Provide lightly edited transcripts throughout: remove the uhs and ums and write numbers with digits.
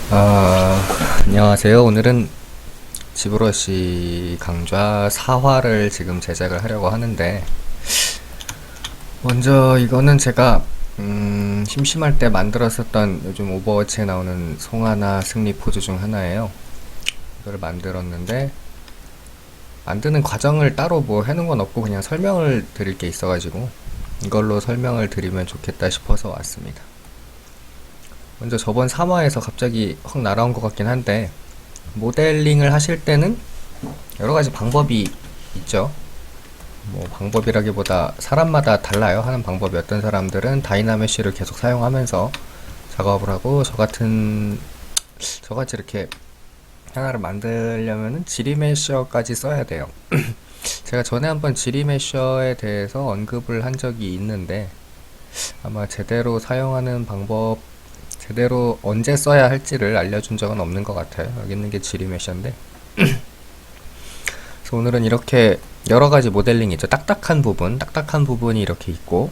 안녕하세요. 오늘은 지브러시 강좌 4화를 지금 제작을 하려고 하는데, 먼저 이거는 제가 심심할 때 만들었었던 요즘 오버워치에 나오는 송하나 승리 포즈 중 하나예요. 이걸 만들었는데 만드는 과정을 따로 뭐 해놓은 건 없고 그냥 설명을 드릴 게 있어가지고 이걸로 설명을 드리면 좋겠다 싶어서 왔습니다. 먼저 저번 3화에서 갑자기 확 날아온 것 같긴 한데, 모델링을 하실 때는 여러 가지 방법이 있죠. 뭐 방법이라기보다 사람마다 달라요. 하는 방법이. 어떤 사람들은 다이나메쉬를 계속 사용하면서 작업을 하고, 저같이 이렇게 하나를 만들려면은 지리메셔까지 써야 돼요. 제가 전에 한번 지리메셔에 대해서 언급을 한 적이 있는데, 아마 제대로 사용하는 방법, 제대로 언제 써야 할지를 알려준 적은 없는 것 같아요. 여기 있는 게 지리메셔인데, 그래서 오늘은 이렇게 여러 가지 모델링이 있죠. 딱딱한 부분이 이렇게 있고,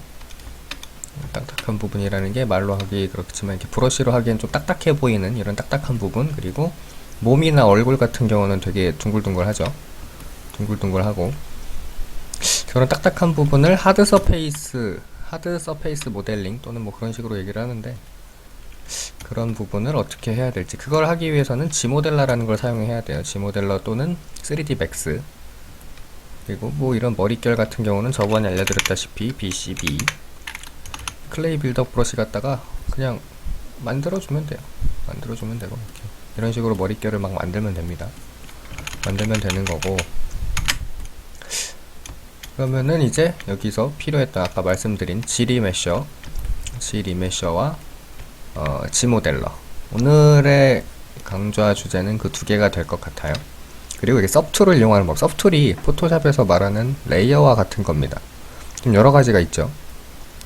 딱딱한 부분이라는 게 말로 하기 그렇지만 이렇게 브러쉬로 하기엔 좀 딱딱해 보이는 이런 딱딱한 부분, 그리고 몸이나 얼굴 같은 경우는 되게 둥글둥글하죠. 둥글둥글하고, 저런 딱딱한 부분을 하드 서페이스 모델링 또는 뭐 그런 식으로 얘기를 하는데, 그런 부분을 어떻게 해야 될지, 그걸 하기 위해서는 G모델러라는 걸 사용해야 돼요. G모델러 또는 3D 맥스. 그리고 뭐 이런 머릿결 같은 경우는 저번에 알려드렸다시피 BCB 클레이 빌더 브러쉬 갖다가 그냥 만들어주면 돼요. 만들어주면 되고, 이렇게 이런 식으로 머릿결을 막 만들면 됩니다. 만들면 되는 거고, 그러면은 이제 여기서 필요했던 아까 말씀드린 G리메셔와 G모델러, 오늘의 강좌 주제는 그 두 개가 될 것 같아요. 그리고 이게 섭툴을 이용하는 법. 섭툴이 포토샵에서 말하는 레이어와 같은 겁니다. 좀 여러 가지가 있죠.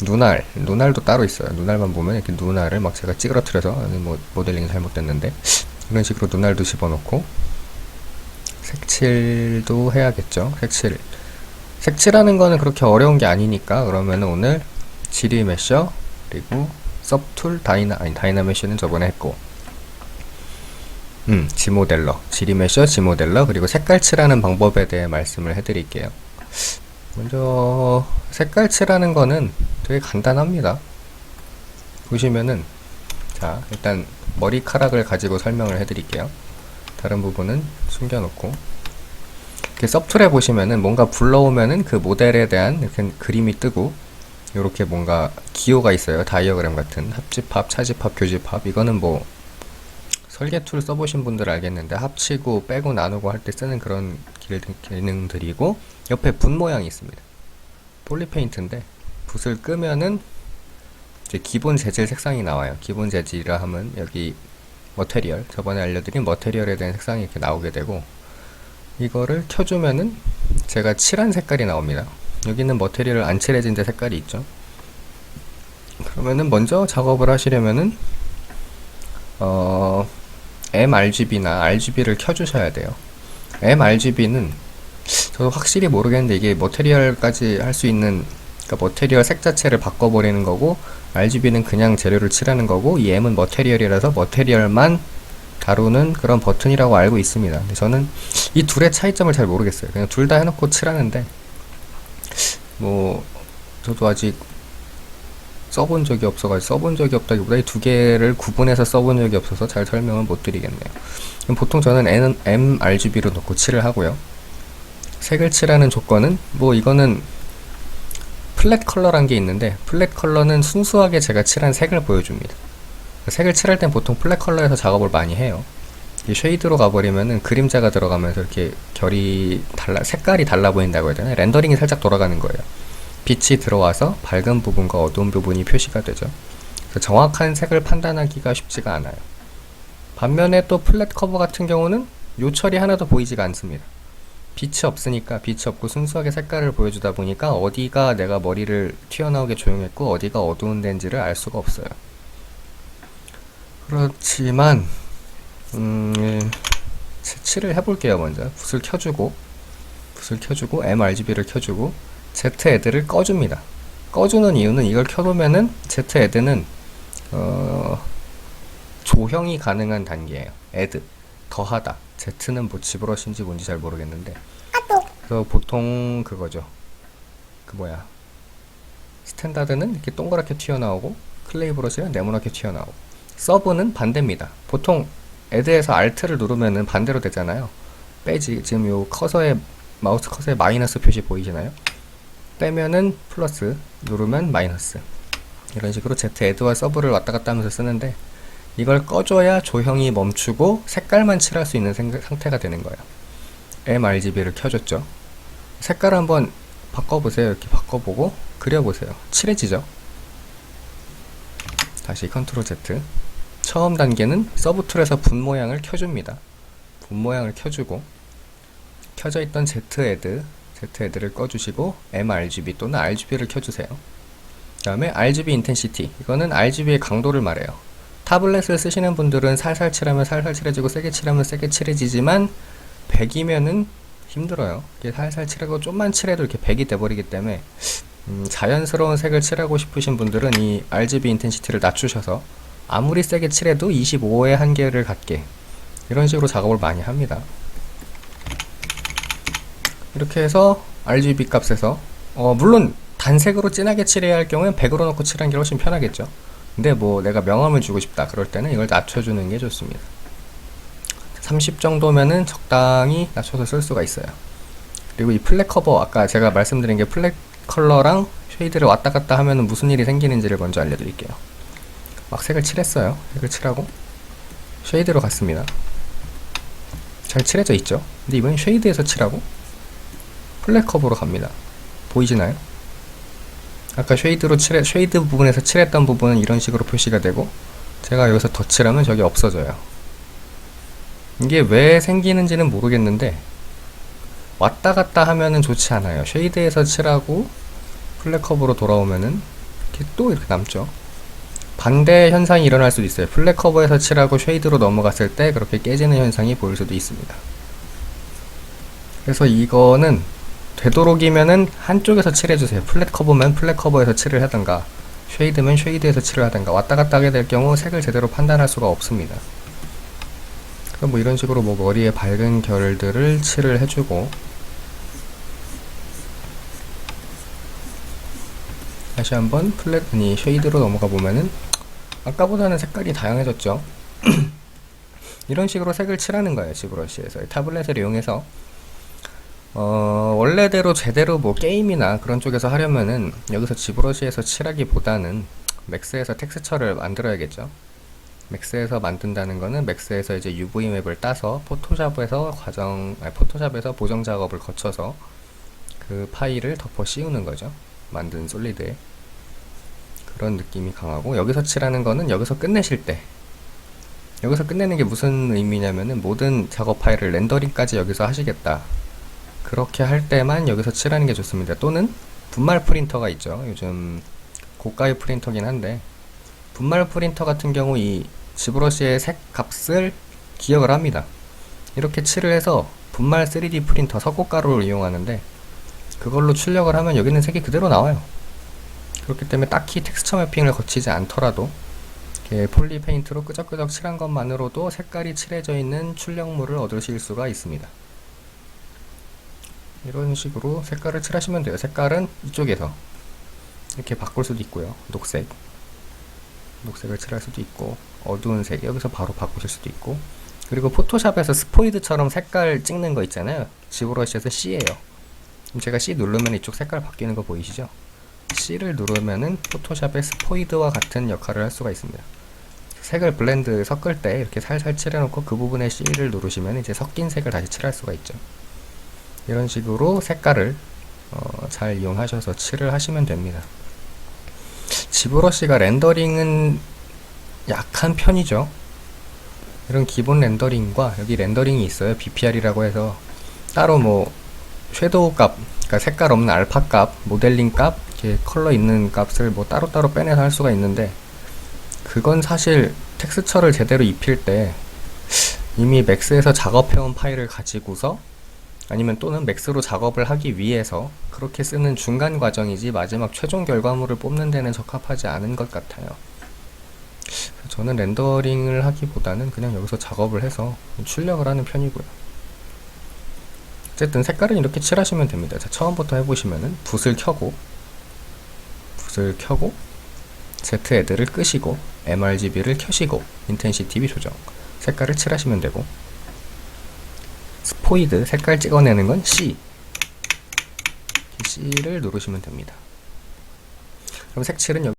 눈알도 따로 있어요. 눈알만 보면 이렇게 눈알을 막 제가 찌그러뜨려서, 뭐 모델링이 잘못됐는데, 이런 식으로 눈알도 집어넣고, 색칠도 해야겠죠. 색칠하는 거는 그렇게 어려운 게 아니니까, 그러면 오늘 지리메셔, 그리고 섭툴, 다이나메쉬는 저번에 했고, G모델러, 지리메셔, G모델러, 그리고 색깔 칠하는 방법에 대해 말씀을 해드릴게요. 먼저 색깔 칠하는 거는 되게 간단합니다. 보시면은, 자, 일단 머리카락을 가지고 설명을 해드릴게요. 다른 부분은 숨겨놓고, 이렇게 섭툴에 보시면은 뭔가 불러오면은 그 모델에 대한 이렇게 그림이 뜨고, 이렇게 뭔가 기호가 있어요. 다이어그램 같은 합집합, 차집합, 교집합. 이거는 뭐 설계 툴 써보신 분들 알겠는데, 합치고 빼고 나누고 할 때 쓰는 그런 기능들이고, 옆에 붓 모양이 있습니다. 폴리페인트인데 붓을 끄면은 이제 기본 재질 색상이 나와요. 기본 재질이라 하면 여기 머테리얼, 저번에 알려드린 머테리얼에 대한 색상이 이렇게 나오게 되고, 이거를 켜주면은 제가 칠한 색깔이 나옵니다. 여기는 머테리얼 안 칠해진 데 색깔이 있죠. 그러면은 먼저 작업을 하시려면은 mRGB나 RGB를 켜주셔야 돼요. mRGB는 저도 확실히 모르겠는데, 이게 머테리얼까지 할 수 있는, 그러니까 머테리얼 색 자체를 바꿔버리는 거고, RGB는 그냥 재료를 칠하는 거고, 이 M은 머테리얼이라서 머테리얼만 다루는 그런 버튼이라고 알고 있습니다. 근데 저는 이 둘의 차이점을 잘 모르겠어요. 그냥 둘 다 해놓고 칠하는데, 뭐 저도 아직 써본 적이 없다기보다 이 두 개를 구분해서 써본 적이 없어서 잘 설명은 못 드리겠네요. 그럼 보통 저는 mRGB로 놓고 칠을 하고요. 색을 칠하는 조건은 뭐 이거는 플랫 컬러란 게 있는데, 플랫 컬러는 순수하게 제가 칠한 색을 보여줍니다. 색을 칠할 땐 보통 플랫 컬러에서 작업을 많이 해요. 이 쉐이드로 가버리면은 그림자가 들어가면서 이렇게 색깔이 달라 보인다고 해야 되나? 렌더링이 살짝 돌아가는 거예요. 빛이 들어와서 밝은 부분과 어두운 부분이 표시가 되죠. 그래서 정확한 색을 판단하기가 쉽지가 않아요. 반면에 또 플랫 커버 같은 경우는 요철이 하나도 보이지가 않습니다. 빛이 없고 순수하게 색깔을 보여주다 보니까 어디가 내가 머리를 튀어나오게 조용했고 어디가 어두운 데인지를 알 수가 없어요. 그렇지만 칠을 해볼게요. 먼저 붓을 켜주고 mRGB를 켜주고 Z헤드를 꺼줍니다. 꺼주는 이유는, 이걸 켜놓으면은 Z헤드는 조형이 가능한 단계예요. add, 더하다. Z는 뭐 지브러시인지 뭔지 잘 모르겠는데, 그래서 보통 그거죠. 그 뭐야, 스탠다드는 이렇게 동그랗게 튀어나오고 클레이 브러쉬는 네모나게 튀어나오고, 서브는 반대입니다. 보통 add에서 alt를 누르면은 반대로 되잖아요. 빼지. 지금 요 커서에, 마우스 커서에 마이너스 표시 보이시나요? 빼면은 플러스, 누르면 마이너스. 이런 식으로 Z add와 서브를 왔다 갔다 하면서 쓰는데, 이걸 꺼줘야 조형이 멈추고 색깔만 칠할 수 있는 상태가 되는 거예요. mRGB를 켜줬죠. 색깔 한번 바꿔보세요. 이렇게 바꿔보고 그려보세요. 칠해지죠. 다시 컨트롤 Z. 처음 단계는 서브 툴에서 분 모양을 켜줍니다. 분 모양을 켜주고, 켜져 있던 Z add를 꺼주시고 mRGB 또는 RGB를 켜주세요. 그 다음에 RGB 인텐시티, 이거는 RGB의 강도를 말해요. 타블렛을 쓰시는 분들은 살살 칠하면 살살 칠해지고 세게 칠하면 세게 칠해지지만 100이면은 힘들어요. 이게 살살 칠하고 좀만 칠해도 이렇게 100이 돼버리기 때문에 자연스러운 색을 칠하고 싶으신 분들은 이 RGB 인텐시티를 낮추셔서 아무리 세게 칠해도 25의 한계를 갖게, 이런 식으로 작업을 많이 합니다. 이렇게 해서 RGB 값에서 물론 단색으로 진하게 칠해야 할 경우엔 100으로 놓고 칠하는 게 훨씬 편하겠죠. 근데 뭐 내가 명암을 주고 싶다 그럴 때는 이걸 낮춰주는 게 좋습니다. 30 정도면은 적당히 낮춰서 쓸 수가 있어요. 그리고 이 플랫 커버, 아까 제가 말씀드린 게 플랫 컬러랑 쉐이드를 왔다 갔다 하면은 무슨 일이 생기는지를 먼저 알려드릴게요. 막 색을 칠했어요. 색을 칠하고 쉐이드로 갔습니다. 잘 칠해져 있죠. 근데 이번엔 쉐이드에서 칠하고 플랫 커버로 갑니다. 보이시나요? 아까 쉐이드 부분에서 칠했던 부분은 이런 식으로 표시가 되고, 제가 여기서 더 칠하면 저기 없어져요. 이게 왜 생기는지는 모르겠는데 왔다 갔다 하면은 좋지 않아요. 쉐이드에서 칠하고 플랫 커버로 돌아오면은 이렇게 또 이렇게 남죠. 반대 현상이 일어날 수도 있어요. 플랫 커버에서 칠하고 쉐이드로 넘어갔을 때 그렇게 깨지는 현상이 보일 수도 있습니다. 그래서 이거는 되도록이면은 한쪽에서 칠해주세요. 플랫 커버면 플랫 커버에서 칠을 하든가, 쉐이드면 쉐이드에서 칠을 하든가. 왔다 갔다 하게 될 경우 색을 제대로 판단할 수가 없습니다. 그럼 뭐 이런 식으로 뭐 머리에 밝은 결들을 칠을 해주고, 다시 한번 쉐이드로 넘어가 보면은 아까보다는 색깔이 다양해졌죠. 이런 식으로 색을 칠하는 거예요. 지브러시에서 타블렛을 이용해서 원래대로 제대로 뭐 게임이나 그런 쪽에서 하려면은 여기서 지브러시에서 칠하기보다는 맥스에서 텍스처를 만들어야겠죠. 맥스에서 만든다는 거는 맥스에서 이제 UV 맵을 따서 포토샵에서 보정 작업을 거쳐서 그 파일을 덮어 씌우는 거죠. 만든 솔리드에. 그런 느낌이 강하고, 여기서 칠하는 거는 여기서 끝내실 때, 여기서 끝내는 게 무슨 의미냐면은 모든 작업 파일을 렌더링까지 여기서 하시겠다, 그렇게 할 때만 여기서 칠하는 게 좋습니다. 또는 분말 프린터가 있죠. 요즘 고가의 프린터긴 한데, 분말 프린터 같은 경우 이 지브러시의 색 값을 기억을 합니다. 이렇게 칠을 해서 분말 3D 프린터 석고가루를 이용하는데, 그걸로 출력을 하면 여기 있는 색이 그대로 나와요. 그렇기 때문에 딱히 텍스처 매핑을 거치지 않더라도 이렇게 폴리 페인트로 끄적끄적 칠한 것만으로도 색깔이 칠해져 있는 출력물을 얻으실 수가 있습니다. 이런 식으로 색깔을 칠하시면 돼요. 색깔은 이쪽에서 이렇게 바꿀 수도 있고요. 녹색을 칠할 수도 있고, 어두운 색 여기서 바로 바꾸실 수도 있고, 그리고 포토샵에서 스포이드처럼 색깔 찍는 거 있잖아요. 지브러시에서 C예요. 그럼 제가 C 누르면 이쪽 색깔 바뀌는 거 보이시죠? C를 누르면은 포토샵의 스포이드와 같은 역할을 할 수가 있습니다. 색을 블렌드 섞을 때 이렇게 살살 칠해놓고 그 부분에 C를 누르시면 이제 섞인 색을 다시 칠할 수가 있죠. 이런 식으로 색깔을 잘 이용하셔서 칠을 하시면 됩니다. 지브러시가 렌더링은 약한 편이죠. 이런 기본 렌더링과 여기 렌더링이 있어요. BPR이라고 해서 따로 뭐 섀도우 값, 그러니까 색깔 없는 알파 값, 모델링 값, 이렇게 컬러 있는 값을 뭐 따로따로 빼내서 할 수가 있는데, 그건 사실 텍스처를 제대로 입힐 때 이미 맥스에서 작업해온 파일을 가지고서, 아니면 또는 맥스로 작업을 하기 위해서 그렇게 쓰는 중간 과정이지 마지막 최종 결과물을 뽑는 데는 적합하지 않은 것 같아요. 저는 렌더링을 하기보다는 그냥 여기서 작업을 해서 출력을 하는 편이고요. 어쨌든 색깔은 이렇게 칠하시면 됩니다. 자, 처음부터 해보시면은 붓을 켜고 Z-Add를 끄시고 mRGB를 켜시고 인텐시티 조정, 색깔을 칠하시면 되고, 스포이드 색깔 찍어내는 건 C를 누르시면 됩니다. 그럼 색칠은 여기